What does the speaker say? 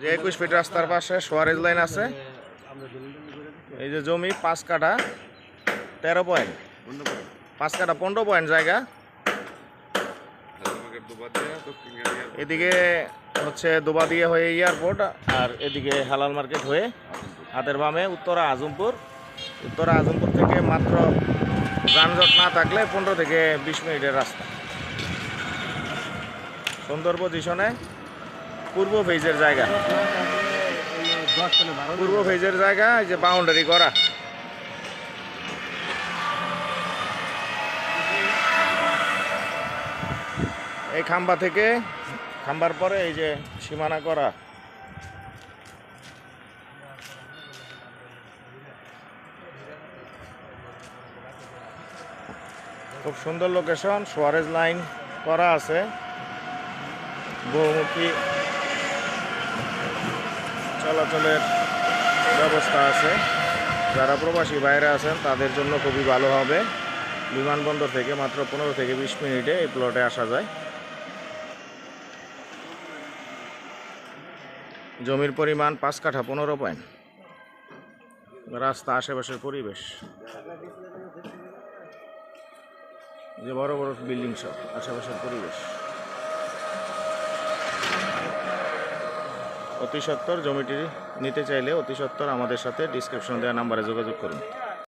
যে 21 ফিট রাস্তার পাশে সোয়ারেজ লাইন আছে। এই যে জমি 5 কাঠা 13 পয়েন্ট, 5 কাঠা 15 পয়েন্ট জায়গা। এদিকে হচ্ছে দুবাদিয়া হয়ে এয়ারপোর্ট, আর এদিকে হালাল মার্কেট হয়ে হাতের বামে উত্তরা আজমপুর। উত্তরা আজমপুর থেকে মাত্র যানজট না থাকলে 15 থেকে 20 মিনিটের রাস্তা। সুন্দর পজিশনে পূর্ব ফেজের জায়গা, পূর্ব ফেজের জায়গা। এই যে বাউন্ডারি করা, এই খাম্বা থেকে খাম্বার পরে এই যে সীমানা করা। খুব সুন্দর লোকেশন, সোয়ারেজ লাইন করা আছে, বহুমুখী চলাচলের ব্যবস্থা আছে। যারা প্রবাসী বাইরে আছেন তাদের জন্য খুবই ভালো হবে। বিমানবন্দর থেকে মাত্র 15 থেকে 20 মিনিটে এই প্লটে আসা যায়। জমির পরিমাণ 5 কাঠা 15 পয়েন্ট। রাস্তা, আশেপাশের পরিবেশ, যে বড় বড় বিল্ডিং সব, আশেপাশের পরিবেশ। অতি সত্বর জমিটি নিতে চাইলে অতি সত্বর আমাদের সাথে ডিসক্রিপশন দেওয়া নাম্বারে যোগাযোগ করুন।